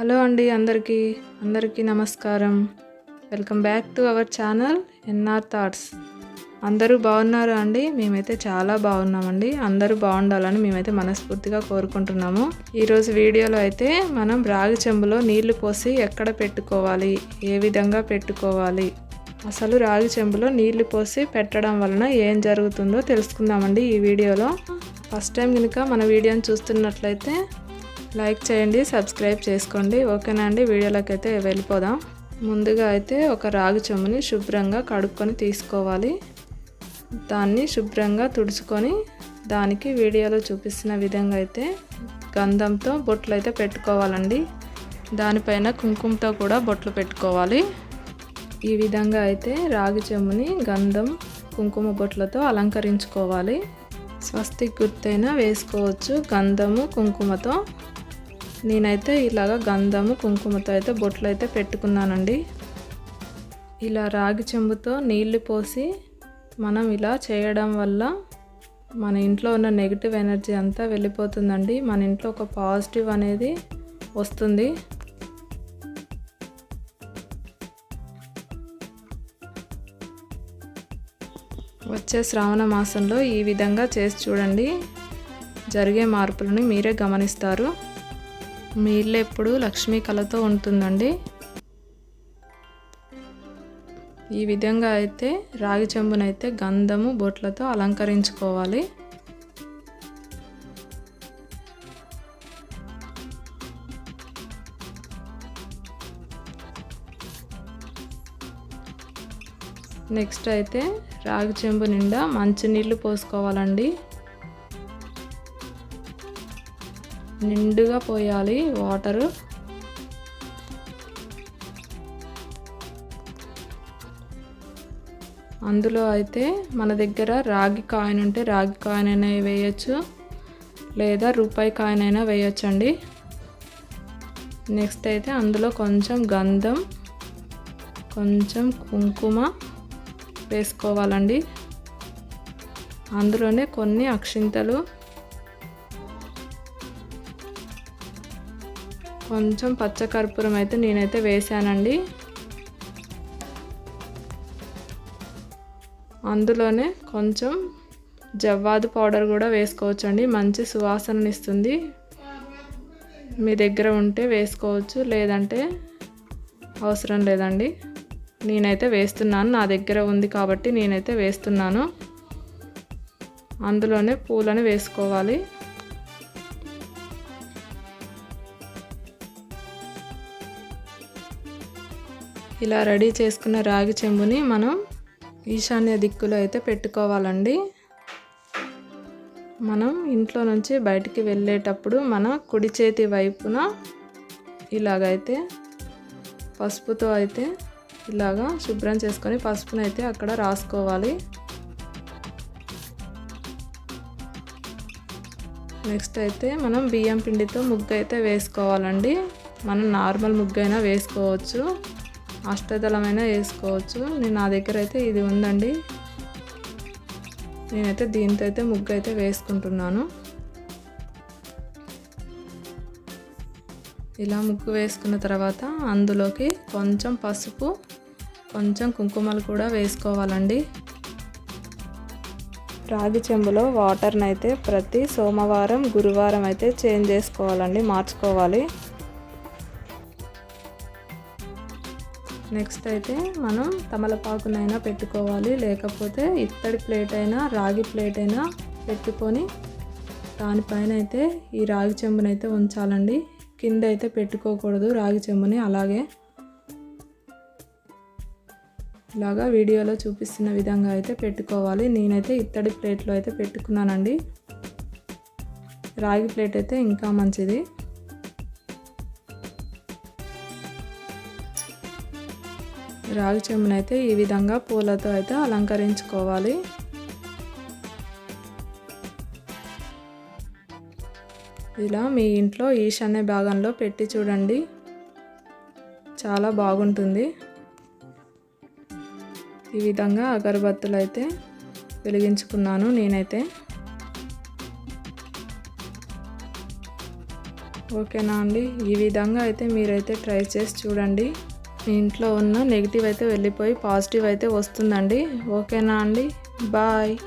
Hello అండి అందరికీ నమస్కారం. Welcome back to our channel NR thoughts. అందరూ బాగున్నారా అండి? మేమైతే చాలా బాగున్నామండి. అందరూ బాగుండాలని మేమైతే మనస్ఫూర్తిగా కోరుకుంటున్నాము. ఈరోజు వీడియోలో అయితే మనం రాగి చెంబులో నీళ్లు పోసి ఎక్కడ పెట్టుకోవాలి, ఏ విధంగా పెట్టుకోవాలి, అసలు రాగి చెంబులో నీళ్లు పోసి పెట్టడం వలన ఏం జరుగుతుందో తెలుసుకుందామండి ఈ వీడియోలో. ఫస్ట్ టైం కనుక మన వీడియోని చూస్తున్నట్లయితే లైక్ చేయండి, సబ్స్క్రైబ్ చేసుకోండి. ఓకేనా అండి? వీడియోలోకి అయితే వెళ్ళిపోదాం. ముందుగా అయితే ఒక రాగి చెంబుని శుభ్రంగా కడుక్కొని తీసుకోవాలి. దాన్ని శుభ్రంగా తుడుచుకొని దానికి వీడియోలో చూపిస్తున్న విధంగా అయితే గంధంతో బొట్లు అయితే పెట్టుకోవాలండి. దానిపైన కుంకుమతో కూడా బొట్లు పెట్టుకోవాలి. ఈ విధంగా అయితే రాగి చెంబుని గంధం కుంకుమ బొట్లతో అలంకరించుకోవాలి. స్వస్తిక్ గుర్తైనా వేసుకోవచ్చు గంధము కుంకుమతో. నేనైతే ఇలాగ గంధము కుంకుమతో అయితే బొట్లు అయితే పెట్టుకున్నానండి. ఇలా రాగి చెంబుతో నీళ్లు పోసి మనం ఇలా చేయడం వల్ల మన ఇంట్లో ఉన్న నెగిటివ్ ఎనర్జీ అంతా వెళ్ళిపోతుందండి. మన ఇంట్లో ఒక పాజిటివ్ అనేది వస్తుంది. వచ్చే శ్రావణ మాసంలో ఈ విధంగా చేసి చూడండి. జరిగే మార్పులను మీరే గమనిస్తారు. మీ ఇల్లు ఎప్పుడు లక్ష్మీ కళతో ఉంటుందండి. ఈ విధంగా అయితే రాగి చెంబునైతే గంధము బొట్లతో అలంకరించుకోవాలి. నెక్స్ట్ అయితే రాగి చెంబు నిండా మంచినీళ్ళు పోసుకోవాలండి. నిండుగా పోయాలి వాటరు. అందులో అయితే మన దగ్గర రాగి కాయిన్ ఉంటే రాగి కాయిన్ అయినా వేయచ్చు, లేదా రూపాయి కాయిన్ అయినా వేయచ్చండి. నెక్స్ట్ అయితే అందులో కొంచెం గంధం, కొంచెం కుంకుమ వేసుకోవాలండి. అందులోనే కొన్ని అక్షింతలు, కొంచెం పచ్చకర్పూరం అయితే నేనైతే వేసానండి. అందులోనే కొంచెం జవ్వాదు పౌడర్ కూడా వేసుకోవచ్చండి. మంచి సువాసనని ఇస్తుంది. మీ దగ్గర ఉంటే వేసుకోవచ్చు, లేదంటే అవసరం లేదండి. నేనైతే వేస్తున్నాను, నా దగ్గర ఉంది కాబట్టి నేనైతే వేస్తున్నాను. అందులోనే పూలను వేసుకోవాలి. ఇలా రెడీ చేసుకున్న రాగి చెంబుని మనం ఈశాన్య దిక్కులో అయితే పెట్టుకోవాలండి. మనం ఇంట్లో నుంచి బయటికి వెళ్ళేటప్పుడు మన కుడి చేతి వైపున ఇలాగైతే పసుపుతో అయితే ఇలాగా శుభ్రం చేసుకొని పసుపునైతే అక్కడ రాసుకోవాలి. నెక్స్ట్ అయితే మనం బియ్యం పిండితో ముగ్గు అయితే వేసుకోవాలండి. మనం నార్మల్ ముగ్గు అయినా వేసుకోవచ్చు, అష్టదళమైనా వేసుకోవచ్చు. నా దగ్గర అయితే ఇది ఉందండి. నేనైతే దీంతో అయితే ముగ్గు అయితే వేసుకుంటున్నాను. ఇలా ముగ్గు వేసుకున్న తర్వాత అందులోకి కొంచెం పసుపు, కొంచెం కుంకుమలు కూడా వేసుకోవాలండి. రాగి చెంబులో వాటర్ని అయితే ప్రతి సోమవారం, గురువారం అయితే చేంజ్ చేసుకోవాలండి, మార్చుకోవాలి. నెక్స్ట్ అయితే మనం తమలపాకునైనా పెట్టుకోవాలి, లేకపోతే ఇత్తడి ప్లేట్ అయినా రాగి ప్లేట్ అయినా పెట్టుకొని దానిపైన అయితే ఈ రాగి చెంబునైతే ఉంచాలండి. కింద అయితే పెట్టుకోకూడదు రాగి చెంబుని. అలాగే ఇలాగా వీడియోలో చూపిస్తున్న విధంగా అయితే పెట్టుకోవాలి. నేనైతే ఇత్తడి ప్లేట్లో అయితే పెట్టుకున్నానండి. రాగి ప్లేట్ అయితే ఇంకా మంచిది. రాగి చెంబునైతే ఈ విధంగా పూలతో అయితే అలంకరించుకోవాలి. ఇలా మీ ఇంట్లో ఈశాన్య భాగంలో పెట్టి చూడండి, చాలా బాగుంటుంది. ఈ విధంగా అగరబత్తులు అయితే వెలిగించుకున్నాను నేనైతే. ఓకేనా అండి? ఈ విధంగా అయితే మీరైతే ట్రై చేసి చూడండి. మీ ఇంట్లో ఉన్న నెగిటివ్ అయితే వెళ్ళిపోయి పాజిటివ్ అయితే వస్తుందండి. ఓకేనా అండి? బాయ్.